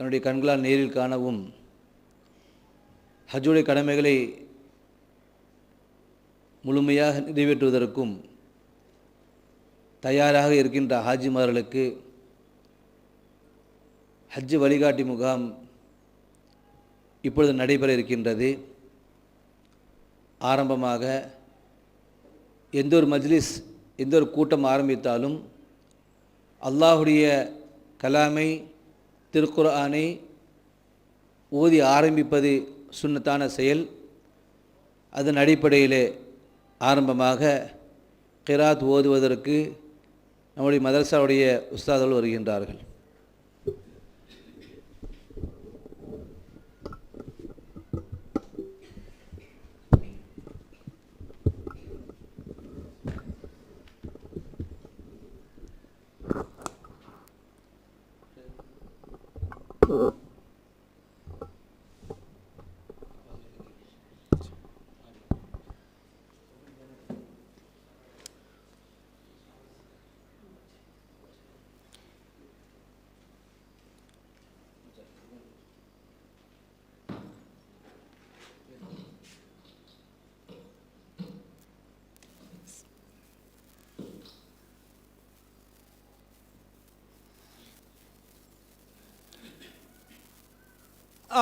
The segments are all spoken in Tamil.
தன்னுடைய கண்களால் நேரில் காணவும் ஹஜ்ஜுடைய கடமைகளை முழுமையாக நிறைவேற்றுவதற்கும் தயாராக இருக்கின்ற ஹாஜிமார்களுக்கு ஹஜ்ஜு வழிகாட்டி முகாம் இப்பொழுது நடைபெற இருக்கின்றது. ஆரம்பமாக எந்த ஒரு மஜ்லிஸ், எந்த ஒரு கூட்டம் ஆரம்பித்தாலும் அல்லாஹுடைய கலாமை, திருக்குர்ஆனை ஓதி ஆரம்பிப்பது சுன்னத்தான செயல். அதன் அடிப்படையிலே ஆரம்பமாக கிராத் ஓதுவதற்கு நம்முடைய மதரசாவுடைய உஸ்தாதுகள் வருகின்றார்கள்.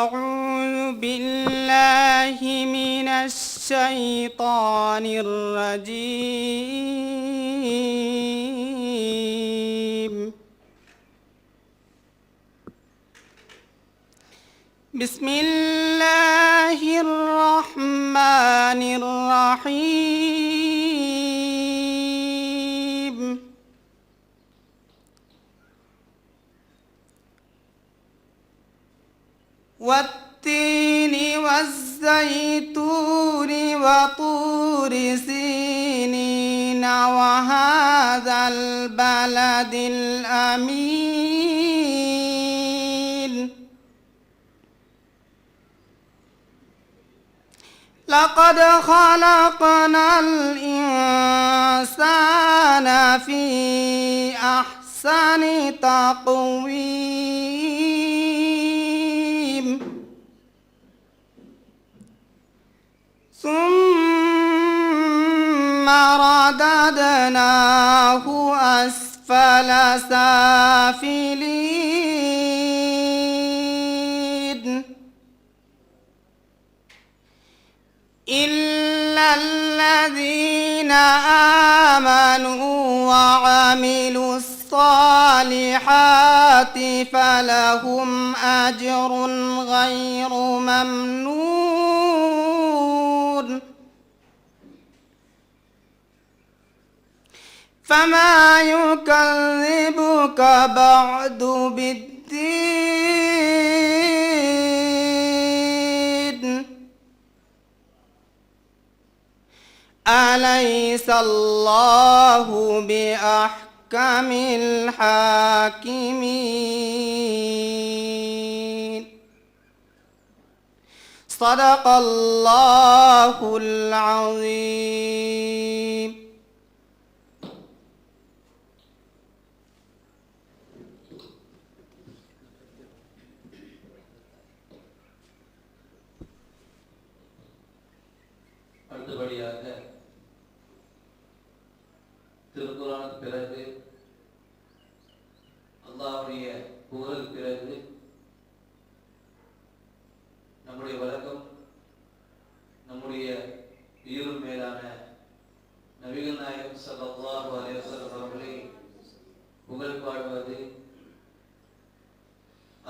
أعوذ بالله من الشيطان الرجيم. بسم الله الرحمن الرحيم. والتين والزيتون وطور سينين وهذا البلد الأمين. لقد خلقنا الإنسان في أحسن تقويم. ثم رددناه أسفل سافلين إلا الذين آمنوا وعملوا الصالحات فلهم أجر غير ممنون. فما يكذبك بعد بالدين. أليس الله بأحكم الحاكمين. صدق الله العظيم. அடுத்தபடியாக திருக்குர்ஆனுக்கு பிறகு அல்லாஹ்வுடைய புகழுக்கு பிறகு நம்முடைய வழக்கம் நம்முடைய உயிரும் மேலான நபிகள் நாயகம் ஸல்லல்லாஹு அலைஹி வஸல்லம் அவர்களை புகழ் பாடுவது,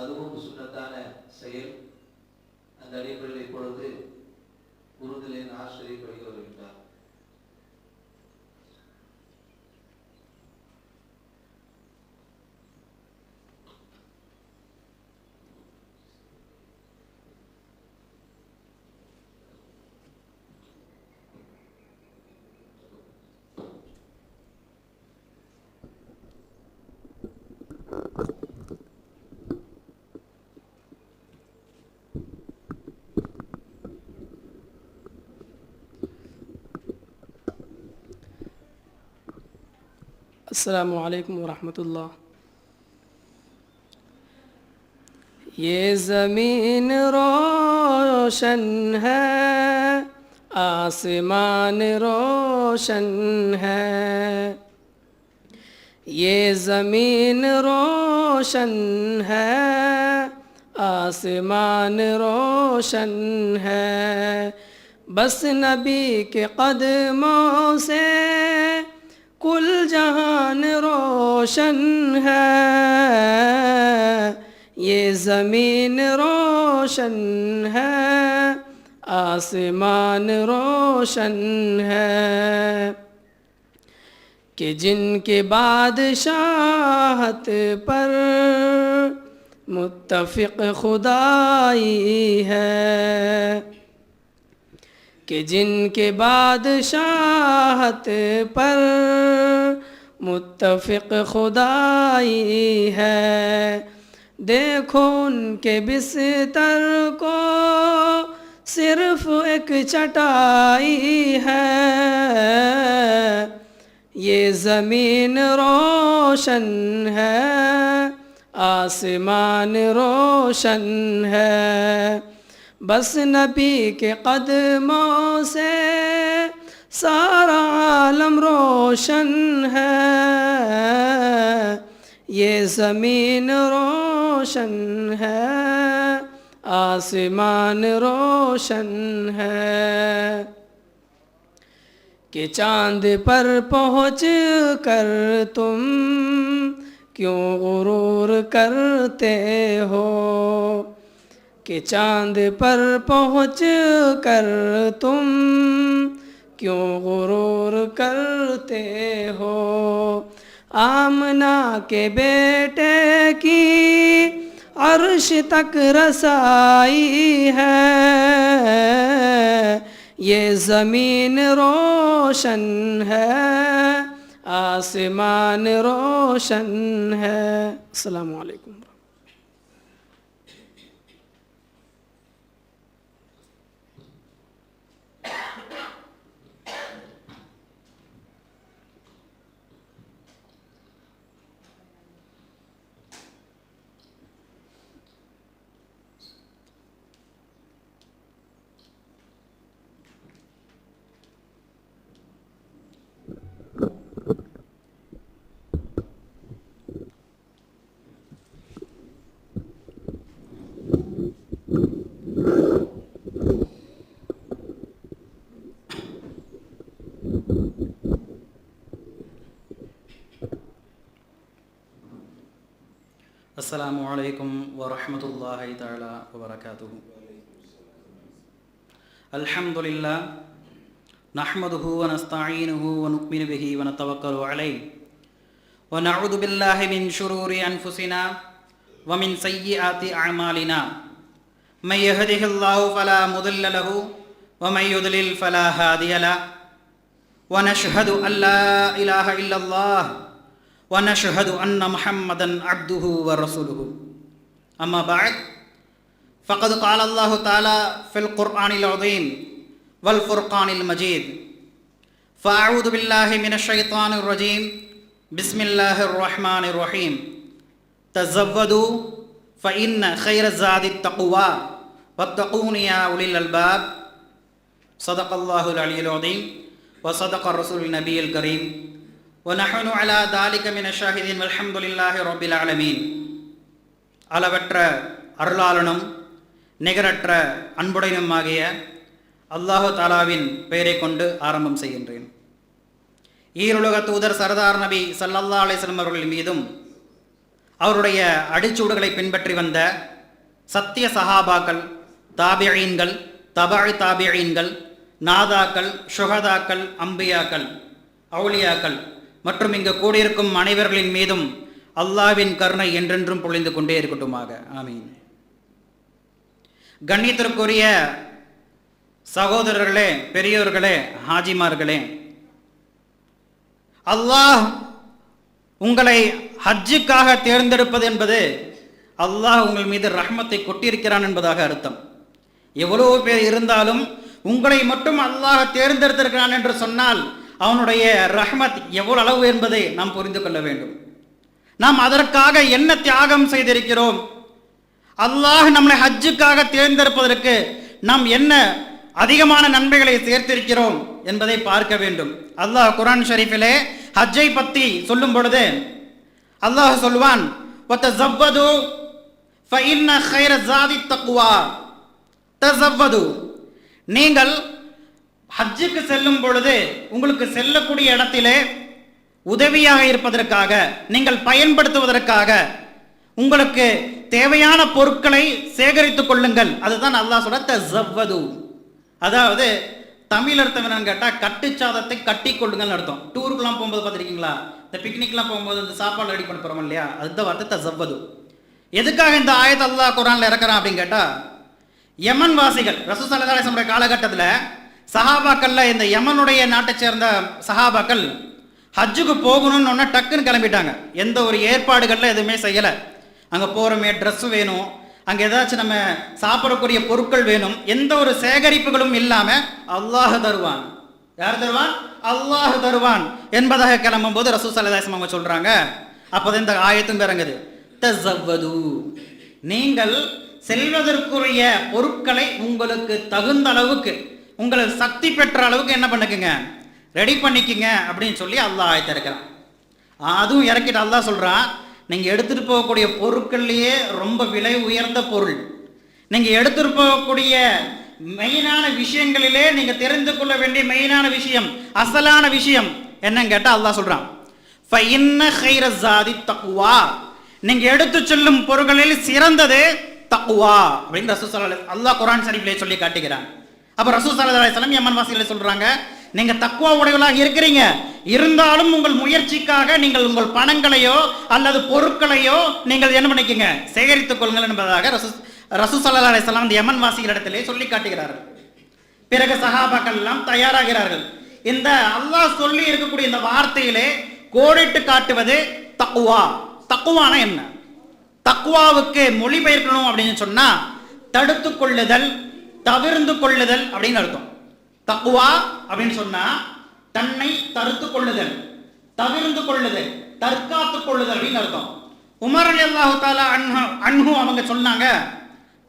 அதுவும் சுன்னத்தான செயல். அந்த அடிப்படையில் இப்பொழுது உருதுலின் ஆசிரியர் படிக்க வருகின்றார். السلام عليكم ورحمة الله. یہ زمین روشن ہے، آسمان روشن ہے، یہ زمین روشن ہے، آسمان روشن ہے، بس نبی کے قدموں سے کل جہان روشن ہے، یہ زمین روشن ہے، آسمان روشن ہے، کہ جن کے بادشاہت پر متفق خدائی ہے، کہ جن کے بادشاہت پر متفق خدائی ہے، دیکھو ان کے بستر کو صرف ایک چٹائی ہے، یہ زمین روشن ہے، آسمان روشن ہے، بس نبی کے قدموں سے سارا عالم روشن ہے، یہ زمین روشن ہے، آسمان روشن ہے، کہ چاند پر پہنچ کر تم کیوں غرور کرتے ہو، کہ چاند پر پہنچ کر تم کیوں غرور کرتے ہو، آمنہ کے بیٹے کی عرش تک رسائی ہے، یہ زمین روشن ہے، آسمان روشن ہے۔ السلام علیکم۔ السلام علیکم ورحمۃ اللہ تعالی وبرکاتہ۔ الحمد للہ نحمده ونستعینه ونؤمن به ونتوکل علیہ ونعوذ باللہ من شرور انفسنا ومن سیئات اعمالنا، من يهده اللہ فلا مضل له ومن يضلل فلا هادی له، ونشهد ان لا الہ الا اللہ ونشهد أن محمدًا عبده ورسوله، أما بعد فقد قال الله تعالى في القرآن العظيم والفرقان المجيد، فأعوذ بالله من الشيطان الرجيم، بسم الله الرحمن الرحيم، تزودوا فإن خير الزاد التقوى واتقون يا أولي الألباب، صدق الله العلي العظيم وصدق الرسول النبي الكريم وَنَحْنُ عَلَى ذَلِكَ مِنَ الشَّاهِدِينَ وَالْحَمْدُ لِلَّهِ رَبِّ الْعَالَمِينَ۔ அளவற்ற அருளாளனும் நிகரற்ற அன்புடையனுமாகிய அல்லாஹு தாலாவின் பெயரை கொண்டு ஆரம்பம் செய்கின்றேன்। ஈருலக தூதர் சர்தார் நபி ஸல்லல்லாஹு அலைஹி வஸல்லம் அவர்கள் மீதும் அவருடைய அடிச்சூடுகளை பின்பற்றி வந்த சத்திய சஹாபாக்கள், தாபிஈன்கள், தபஅ தாபிஈன்கள், நாதாக்கள், ஷுஹதாக்கள், அம்பியாக்கள், அவுலியாக்கள் மற்றும் இங்கு கூடியிருக்கும் அனைவர்களின் மீதும் அல்லாஹ்வின் கருணை என்றென்றும் பொழிந்து கொண்டே இருக்கட்டுமாக, ஆமீன்। கண்ணியத்திற்குரிய சகோதரர்களே, பெரியோர்களே, ஹாஜிமார்களே, அல்லாஹ் உங்களை ஹஜ்ஜுக்காக தேர்ந்தெடுப்பது என்பது அல்லாஹ் உங்கள் மீது ரஹ்மத்தை கொட்டியிருக்கிறான் என்பதாக அர்த்தம்। எவ்வளவு பேர் இருந்தாலும் உங்களை மட்டும் அல்லாஹ் தேர்ந்தெடுத்திருக்கிறான் என்று சொன்னால் அவனுடைய ரஹ்மத் எவ்வளவு அளவு என்பதை நாம் புரிந்து கொள்ள வேண்டும்। நாம் அதற்காக என்ன தியாகம் செய்திருக்கிறோம், அல்லாஹ் நம்மளை ஹஜ்ஜுக்காக தேர்ந்தெடுப்பதற்கு நாம் என்ன அதிகமான நன்மைகளை சேர்த்திருக்கிறோம் என்பதை பார்க்க வேண்டும். அல்லாஹ் குர்ஆன் ஷரீஃபிலே ஹஜ்ஜை பற்றி சொல்லும் பொழுது அல்லாஹ் சொல்வான், வதஸவ்வது ஃபஇன்ன கைர ஸாதி தக்வா. தஸவ்வது, நீங்கள் ஹஜ்ஜுக்கு செல்லும் பொழுது உங்களுக்கு செல்லக்கூடிய இடத்திலே உதவியாக இருப்பதற்காக, நீங்கள் பயன்படுத்துவதற்காக உங்களுக்கு தேவையான பொருட்களை சேகரித்துக் கொள்ளுங்கள். அதுதான் அல்லாஹ் சொல்ற தஸவ்வது. அதாவது தமிழ் அர்த்தம் என்னன்னு கேட்டால் கட்டுச்சாதத்தை கட்டி கொள்ளுங்கள்னு அர்த்தம். டூருக்குலாம் போகும்போது பார்த்துருக்கீங்களா, இந்த பிக்னிக்லாம் போகும்போது இந்த சாப்பாடு ரெடி பண்ண போகிறோம் இல்லையா, அதுதான் வார்த்தை தஸவ்வது. எதுக்காக இந்த ஆயத் அல்லாஹ் குர்ஆன்ல இறக்குறான் அப்படின்னு கேட்டால், யமன் வாசிகள் ரசூல் ஸல்லல்லாஹு அலைஹி வஸல்லம் காலகட்டத்தில் சஹாபாக்கள்ல இந்த யமனுடைய நாட்டை சேர்ந்த சஹாபாக்கள் ஹஜ்ஜுக்கு போகணும்னு ஒன்று டக்குன்னு கிளம்பிட்டாங்க. எந்த ஒரு ஏற்பாடுகளில் எதுவுமே செய்யலை. அங்கே போகிறோமே ட்ரெஸ் வேணும், அங்கே ஏதாச்சும் நம்ம சாப்பிடக்கூடிய பொருட்கள் வேணும், எந்த ஒரு சேகரிப்புகளும் இல்லாமல் அல்லாஹ் தருவான். யார் தருவான்? அல்லாஹ் தருவான் என்பதாக கிளம்பும் போது ரசூல் ஸல்லல்லாஹு அலைஹி வஸல்லம் அவங்க சொல்கிறாங்க, அப்போதான் இந்த ஆயத்தும் இறங்குது. தஸவ்வது, நீங்கள் செல்வதற்குரிய பொருட்களை உங்களுக்கு தகுந்த அளவுக்கு, உங்களுக்கு சக்தி பெற்ற அளவுக்கு என்ன பண்ணுக்குங்க, ரெடி பண்ணிக்குங்க அப்படின்னு சொல்லி அல்லாஹ் ஆயத்தை இறக்கிறான். அதுவும் இறக்கிட்டு அல்லாஹ் சொல்கிறான், நீங்கள் எடுத்துகிட்டு போகக்கூடிய பொருட்கள்லேயே ரொம்ப விலை உயர்ந்த பொருள், நீங்கள் எடுத்துகிட்டு போகக்கூடிய மெயினான விஷயங்களிலே நீங்கள் தெரிந்து கொள்ள வேண்டிய மெயினான விஷயம், அசலான விஷயம் என்னன்னு கேட்டால் அல்லாஹ் சொல்கிறான், ஃபஇன்ன கைர ஸாதி தக்வா, நீங்கள் எடுத்து செல்லும் பொருட்களில் சிறந்தது தக்வா அப்படின்னு ரசூல் ஸல்லல்லாஹு அலைஹி வஸல்லம் அல்லாஹ் குர்ஆன் ஷரீஃபிலே சொல்லி காட்டுகிறான். அப்போ ரசூல் ஸல்லல்லாஹு அலைஹி வஸல்லம் யமன் வாசிகளை சொல்கிறாங்க, நீங்கள் தக்வா உடையவர்களாக இருக்கிறீங்க, இருந்தாலும் உங்கள் முயற்சிக்காக நீங்கள் உங்கள் பணங்களையோ அல்லது பொருட்களையோ நீங்கள் என்ன பண்ணிக்கங்க, சேகரித்துக் கொள்ளுங்கள் என்பதாக ரசூல் ஸல்லல்லாஹு அலைஹி வஸல்லம் அந்த யமன் வாசிகளிடத்திலே சொல்லி காட்டுகிறார்கள். பிறகு சஹாபாக்கள் எல்லாம் தயாராகிறார்கள். இந்த அல்லாஹ் சொல்லி இருக்கக்கூடிய இந்த வார்த்தையிலே கோடிட்டு காட்டுவது தக்வா. தக்வானா என்ன? தக்வாவுக்கு மொழிபெயர்க்கணும் அப்படின்னு சொன்னா தடுத்து கொள்ளுதல், தவிர்ந்து கொள்ளுதல் அப்படின்னு அர்த்தம். தக்வா அப்படின்னு சொன்னா தன்னை தடுத்து கொள்ளுதல், தவிர்ந்து கொள்ளுதல், தற்காத்து கொள்ளுதல் அப்படின்னு அர்த்தம். உமர் ரலியல்லாஹு தஆலா அன்ஹு அவங்க சொன்னாங்க,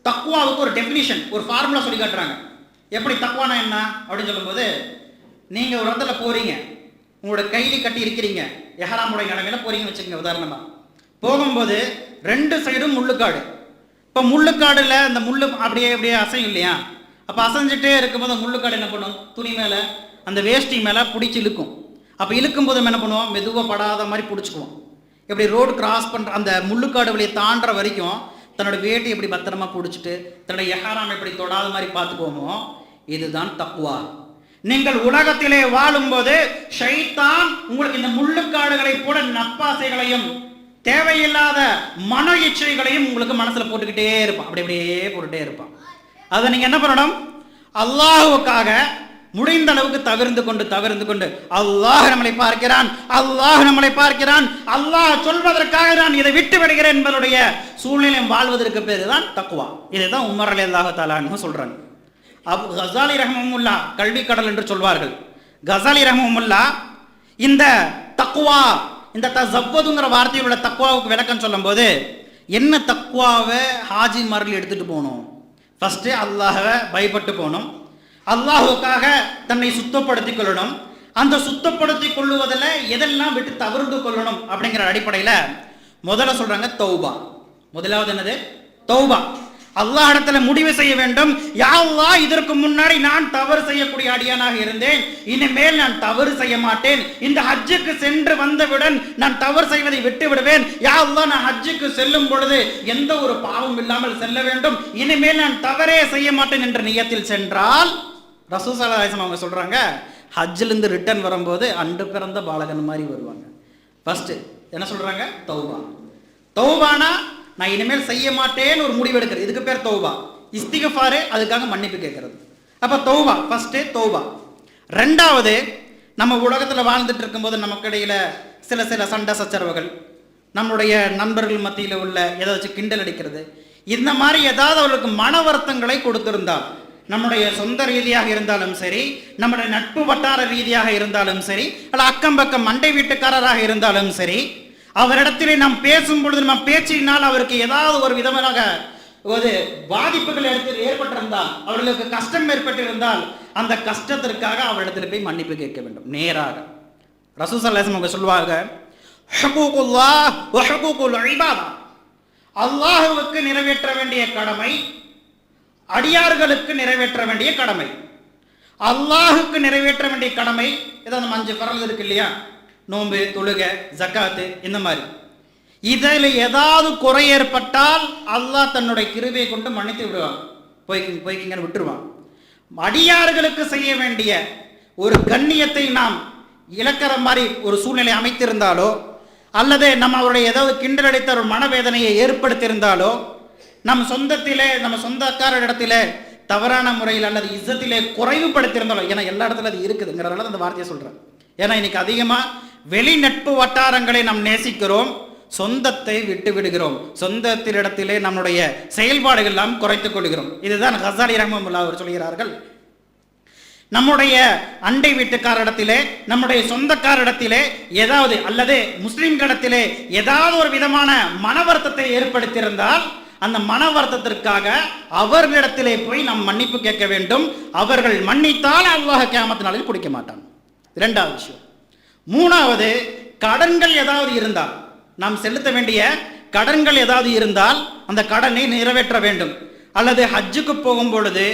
தக்வாவுக்கு ஒரு டெஃபினிஷன், ஒரு ஃபார்முலா சொல்லி காட்டுறாங்க. எப்படி தக்வானா என்ன அப்படின்னு சொல்லும்போது, நீங்க ஒரு இடத்துல போறீங்க, உங்களோட கைலி கட்டி இருக்கிறீங்க, எஹராமுடைய நிலைமையில போறீங்கன்னு வச்சுக்கோங்க. உதாரணமா போகும்போது ரெண்டு சைடும் முள்ளுக்காடு. இப்போ முள்ளுக்காடுல இந்த முள்ளு அப்படியே அப்படியே அசையும் இல்லையா, அப்போ அசைஞ்சிட்டே இருக்கும்போது அந்த முள்ளுக்காடு என்ன பண்ணும், துணி மேலே அந்த வேஷ்டி மேலே பிடிச்சி இழுக்கும். அப்போ இழுக்கும் போது என்ன பண்ணுவோம், மெதுவாக படாத மாதிரி பிடிச்சிக்குவோம். இப்படி ரோடு கிராஸ் பண்ணுற அந்த முள்ளுக்காடு வழியை தாண்டுற வரைக்கும் தன்னோட வேட்டி எப்படி பத்திரமா பிடிச்சிட்டு தன்னோட எஹராம் எப்படி தொடாத மாதிரி பார்த்துக்குவோமோ, இதுதான் தக்வா. நீங்கள் உலகத்திலே வாழும்போது ஷைத்தான் உங்களுக்கு இந்த முள்ளுக்காடுகளை போல நப்பாசைகளையும் தேவையில்லாத மன இச்சைகளையும் உங்களுக்கு மனசுல போட்டுக்கிட்டே இருப்பான், அப்படி அப்படியே போட்டுட்டே இருப்பான். அதை நீங்க என்ன பண்ணணும், அல்லாஹ்வுக்காக முடிந்த அளவுக்கு தவிர்ந்து கொண்டு அல்லாஹ் நம்மளை பார்க்கிறான், அல்லாஹ் நம்மளை பார்க்கிறான், அல்லாஹ் சொல்வதற்காக நான் இதை விட்டு விடுகிறேன் என்பதுடைய சூழ்நிலை வாழ்வதற்கு பேரு தான் தக்வா. இதுதான் உமர் ரலியல்லாஹு தஆலா அன்ஹு சொல்றாங்க. அபு கஸாலி ரஹ்மஹுல்லா கல்வி கடல் என்று சொல்வார்கள். கஸாலி ரஹ்மஹுல்லா இந்த தக்வா, இந்த தஸவ்வதுங்கிற வார்த்தையில் உள்ள தக்வாவுக்கு விளக்கம் சொல்லும் போது, என்ன தக்வாவை ஹாஜிமார்கள் எடுத்துட்டு போகணும், ஃபர்ஸ்ட் அல்லாஹ்வை பயப்பட்டு போகணும், அல்லாஹுக்காக தன்னை சுத்தப்படுத்திக் கொள்ளணும், அந்த சுத்தப்படுத்திக் கொள்ளுவதில் எதெல்லாம் விட்டு தவிர்த்து கொள்ளணும் அப்படிங்கிற அடிப்படையில் முதல்ல சொல்றாங்க தௌபா. முதலாவது என்னது? தௌபா. அல்லாஹ் இடத்துல முடிவு செய்ய வேண்டும், யா அல்லாஹ், இதற்கு முன்னாடி நான் தவறு செய்யக்கூடிய அடியானாக இருந்தேன், இனிமேல் நான் தவறு செய்ய மாட்டேன், இந்த ஹஜ்ஜுக்கு சென்று வந்தவுடன் நான் தவறு செய்வதை விட்டு விடுவேன், யா அல்லாஹ், நான் ஹஜ்ஜுக்கு செல்லும் பொழுது எந்த ஒரு பாவம் இல்லாமல் செல்ல வேண்டும், இனிமேல் நான் தவறே செய்ய மாட்டேன் என்ற நியத்தில் சென்றால் ரசூல் ஸல்லல்லாஹு அலைஹி வஸல்லம் அவங்க சொல்றாங்க, ஹஜ்ஜிலிருந்து ரிட்டர்ன் வரும்போது அன்று பிறந்த பாலகன் மாதிரி வருவாங்க. ஃபர்ஸ்ட் என்ன சொல்றாங்க? தௌபா. தௌபானா நான் இனிமேல் செய்ய மாட்டேன்னு ஒரு முடிவு எடுக்கிறது, இதுக்கு பேர் தௌபா. இஸ்திக்ஃபார், அதுக்காக மன்னிப்பு கேட்கறது. அப்ப தௌபா ஃபர்ஸ்ட் தௌபா. ரெண்டாவது, நம்ம உலகத்துல வாழ்ந்துட்டு இருக்கும்போது நமக்கு இடையில சில சண்டை சச்சரவுகள், நம்மளுடைய நண்பர்கள் மத்தியில் உள்ள ஏதாச்சும் கிண்டல் அடிக்கிறது, இந்த மாதிரி ஏதாவது அவர்களுக்கு மன வருத்தங்களை கொடுத்திருந்தால், நம்முடைய சொந்த ரீதியாக இருந்தாலும் சரி, நம்முடைய நட்பு வட்டார ரீதியாக இருந்தாலும் சரி, அல்ல அக்கம் பக்கம் மண்டை வீட்டுக்காரராக இருந்தாலும் சரி, அவரிடத்திலே நாம் பேசும் பொழுது நம்ம பேச்சினால் அவருக்கு ஏதாவது ஒரு விதமாக ஒரு பாதிப்புகள் ஏற்பட்டிருந்தால், அவர்களுக்கு கஷ்டம் ஏற்பட்டிருந்தால் அந்த கஷ்டத்திற்காக அவரிடத்தில் போய் மன்னிப்பு கேட்க வேண்டும் நேராக. ரசூல் ஸல்லல்லாஹு அலைஹி வஸல்லம் சொல்வாங்க, ஹுகூகுல்லாஹ் வ ஹுகூகுல் இபாதா, அல்லாஹ்வுக்கு நிறைவேற்ற வேண்டிய கடமை, அடியார்களுக்கு நிறைவேற்ற வேண்டிய கடமை. அல்லாஹுக்கு நிறைவேற்ற வேண்டிய கடமை ஏதாவது 5 ஃபரல் இருக்கு இல்லையா, நோன்பு, தொழுகை, ஜக்காத்து, இந்த மாதிரி. இதில் ஏதாவது குறை ஏற்பட்டால் அல்லாஹ் தன்னுடைய கிருபையை கொண்டு மன்னித்து விடுவான், போய்க்கிங்கன்னு விட்டுருவான். அடியார்களுக்கு செய்ய வேண்டிய ஒரு கண்ணியத்தை நாம் இழக்கிற மாதிரி ஒரு சூழ்நிலை அமைத்திருந்தாலோ, அல்லது நம்ம அவருடைய ஏதாவது கிண்டல் அடித்த ஒரு மனவேதனையை ஏற்படுத்தியிருந்தாலோ, நம் சொந்தத்திலே நம்ம சொந்தக்கார இடத்திலே தவறான முறையில் அல்லது இஸ்ஸத்திலே குறைவுபடுத்தியிருந்தாலோ, ஏன்னா எல்லா இடத்துல அது இருக்குதுங்கிறதுனால அந்த வார்த்தையை சொல்கிறேன். ஏன்னா இன்னைக்கு அதிகமாக வெளி நட்பு வட்டாரங்களை நாம் நேசிக்கிறோம், சொந்தத்தை விட்டு விடுகிறோம், சொந்தத்திலிடத்திலே நம்முடைய செயல்பாடுகள் எல்லாம் குறைத்துக் கொள்கிறோம். இதுதான் கஸாலி ரஹ்மத்துல்லாஹி அவர் சொல்கிறார்கள், நம்முடைய அண்டை வீட்டுக்காரிடத்திலே, நம்முடைய சொந்தக்காரிடத்திலே ஏதாவது அல்லது முஸ்லிம்களிடத்திலே ஏதாவது ஒரு விதமான மன வருத்தத்தை ஏற்படுத்தியிருந்தால் அந்த மன வருத்தத்திற்காக அவர்களிடத்திலே போய் நாம் மன்னிப்பு கேட்க வேண்டும். அவர்கள் மன்னித்தால் அல்லாஹ் கியாமத் நாளில் பிடிக்க மாட்டான். இரண்டாவது விஷயம். மூணாவது, கடன்கள் ஏதாவது இருந்தால், நாம் செலுத்த வேண்டிய கடன்கள் ஏதாவது இருந்தால் அந்த கடனை நிறைவேற்ற வேண்டும். அல்லது ஹஜ்ஜுக்கு போகும் பொழுது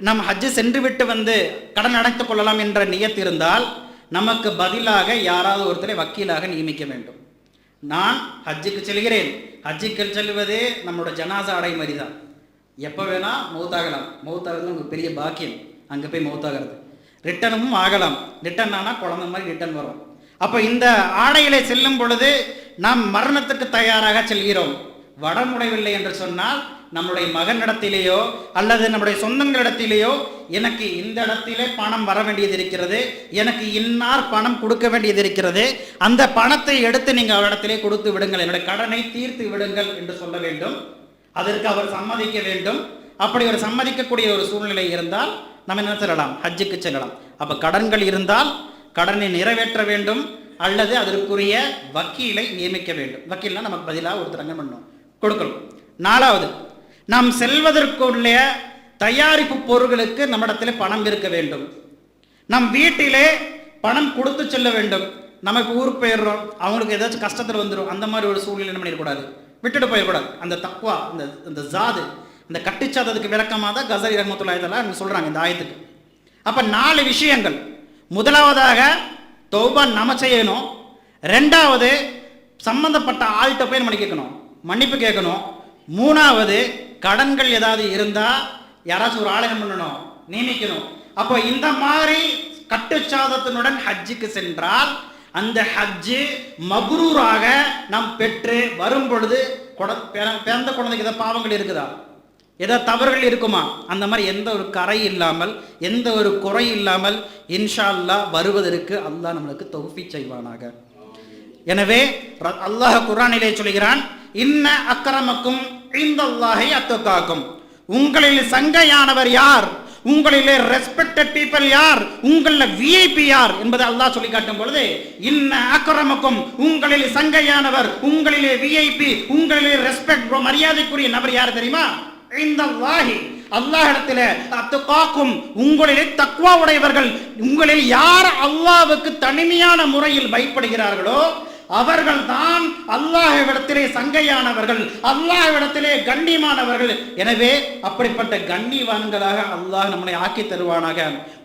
நம் ஹஜ்ஜு சென்று விட்டு வந்து கடன் அடைத்துக் கொள்ளலாம் என்ற நியத் இருந்தால் நமக்கு பதிலாக யாராவது ஒருத்தரை வக்கீலாக நியமிக்க வேண்டும். நான் ஹஜ்ஜுக்கு செல்கிறேன், ஹஜ்ஜுக்கு செல்வது நம்மளோட ஜனாசா அடை மாதிரி தான், எப்போ வேணால் மௌத்தாகலாம். மௌத்தாகிறது உங்களுக்கு பெரிய பாக்கியம், அங்கே போய் மௌத்தாகிறது. ரிட்டனும் ஆகலாம், ரிட்டன் ஆனால் குழந்தை மாதிரி ரிட்டன் வரும். அப்போ இந்த ஆடைகளை செல்லும் பொழுது நாம் மரணத்துக்கு தயாராக செல்கிறோம். வடமுடைவில்லை என்று சொன்னால் நம்முடைய மகனிடத்திலேயோ அல்லது நம்முடைய சொந்தங்களிடத்திலேயோ எனக்கு இந்த இடத்திலே பணம் வர வேண்டியது இருக்கிறது, எனக்கு இன்னார் பணம் கொடுக்க வேண்டியது இருக்கிறது, அந்த பணத்தை எடுத்து நீங்கள் அவரிடத்திலே கொடுத்து விடுங்கள், என்னுடைய கடனை தீர்த்து விடுங்கள் என்று சொல்ல வேண்டும். அதற்கு அவர் சம்மதிக்க வேண்டும். அப்படி ஒரு சம்மதிக்கக்கூடிய ஒரு சூழ்நிலை இருந்தால் நம்ம என்ன செல்லலாம், ஹஜ்ஜுக்கு செல்லலாம். அப்போ கடன்கள் இருந்தால் கடனை நிறைவேற்ற வேண்டும் அல்லது அதற்குரிய வக்கீலை நியமிக்க வேண்டும். வக்கீல்னா நமக்கு பதிலாக ஒருத்தர் அங்கே பண்ணணும், கொடுக்கணும். நாலாவது, நாம் செல்வதற்குள்ள தயாரிப்பு பொருட்களுக்கு நம்மிடத்தில் பணம் இருக்க வேண்டும். நம் வீட்டிலே பணம் கொடுத்து செல்ல வேண்டும். நம்ம இப்போ ஊருக்கு போயிடுறோம், அவங்களுக்கு ஏதாச்சும் கஷ்டத்தில் வந்துடும், அந்த மாதிரி ஒரு சூழ்நிலை நம்ம இருக்கக்கூடாது, விட்டுட்டு போயிடக்கூடாது. அந்த தக்வா, அந்த ஜாது, அந்த கட்டுச்சாதத்துக்கு விளக்கமாக தான் கஸாலி ரஹ்மத்துல்லாஹி தஆலா சொல்கிறாங்க இந்த ஆயத்துக்கு. அப்போ 4 விஷயங்கள். முதலாவதாக தௌபா நம்ம செய்யணும். ரெண்டாவது, சம்பந்தப்பட்ட ஆள்கிட்ட போய் நம்ம கேட்கணும், மன்னிப்பு கேட்கணும். மூணாவது, கடன்கள் ஏதாவது இருந்தால் யாராச்சும் ஒரு ஆளை பண்ணணும், நியமிக்கணும். அப்போ இந்த மாதிரி கட்டுச்சாதத்தினுடன் ஹஜ்ஜுக்கு சென்றால் அந்த ஹஜ்ஜு மப்ரூராக நாம் பெற்று வரும் பொழுது பிறந்த குழந்தைக்கு ஏதாவது பாவங்கள் இருக்குதா, ஏதாவது தவறுகள் இருக்குமா, அந்த மாதிரி எந்த ஒரு கரை இல்லாமல் எந்த ஒரு குறை இல்லாமல் இன்ஷா அல்லாஹ் வருவதற்கு அல்லாஹ் நம்மளுக்கு தௌஃபீக் செய்வானாக. எனவே அல்லாஹ் குர்ஆனிலே சொல்கிறான், இன்ன அக்ரமக்கும் இந்தல்லாஹி அத்தகாக்கும், உங்களில் சங்கையானவர் யார், உங்களிலே ரெஸ்பெக்டட் பீப்பிள் யார், உங்களில் விஐபி யார் என்பதை அல்லாஹ் சொல்லி காட்டும் பொழுது, இன்ன அக்ரமக்கும், உங்களில் சங்கையானவர், உங்களிலே விஐபி, உங்களிலே ரெஸ்பெக்ட் மரியாதைக்குரிய நபர் யார் தெரியுமா, இந்தல்லாஹி, அல்லாஹ்விடத்திலே அத்தகாக்கும், உங்களிலே தக்வா உடையவர்கள், உங்களில் யார் அல்லாஹ்வுக்கு தனிமையான முறையில் பயப்படுகிறார்களோ அவர்கள் தான் அல்லாஹ்விடத்திலே சங்கையானவர்கள், அல்லாஹ்விடத்திலே கண்ணியமானவர்கள். எனவே அப்படிப்பட்ட கண்ணியவான்களாக அல்லாஹ் நம்மை ஆக்கி தருவானாக.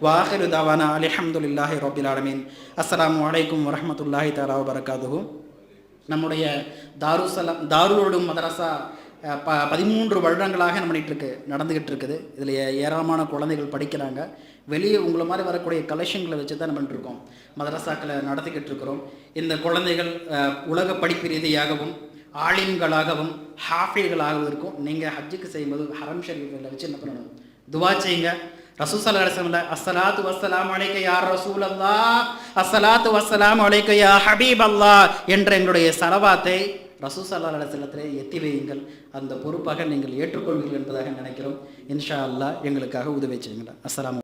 வாஹிரு தவானா அல்ஹம்துலில்லாஹி ரப்பில் ஆலமீன். அஸ்ஸலாமு அலைக்கும் வரஹ்மத்துல்லாஹி தஆலா வபரகாத்துஹு. நம்முடைய தாருல் உலூம் மதரசா 13 வருடங்களாக நடந்துகிட்டு இருக்குது. இதில் ஏராளமான குழந்தைகள் படிக்கிறாங்க. வெளியே உங்களை மாதிரி வரக்கூடிய கலெக்ஷன்களை வச்சு தான் நம்ம இருக்கோம், மதரசாக்களை நடத்திக்கிட்டு இருக்கிறோம். இந்த குழந்தைகள் உலக படிப்பு ரீதியாகவும் ஆலிம்களாகவும் ஹாஃபில்களாகவும் இருக்கும். நீங்கள் ஹஜ்ஜுக்கு செய்யும்போது ஹரம் ஷரீஃபில் வச்சு என்ன பண்ணணும், துவா செய்யுங்க. ரசூல் ஸல்லல்லாஹு அலைஹி வஸல்லம் அஸ்ஸலாத்து வஸ்ஸலாமு அலைக்க யா ரசூலல்லாஹ், அஸ்ஸலாத்து வஸ்ஸலாமு அலைக்க யா ஹபீபல்லாஹ் என்ற எங்களுடைய ஸலவாத்தை ரசூல் ஸல்லல்லாஹு அலைஹி வஸல்லத்திலே எத்தி வையுங்கள். அந்த பொறுப்பாக நீங்கள் ஏற்றுக்கொள்வீர்கள் என்பதாக நினைக்கிறோம். இன்ஷா அல்லாஹ் எங்களுக்காக உதவி செய்யுங்கள். அஸ்ஸலாமு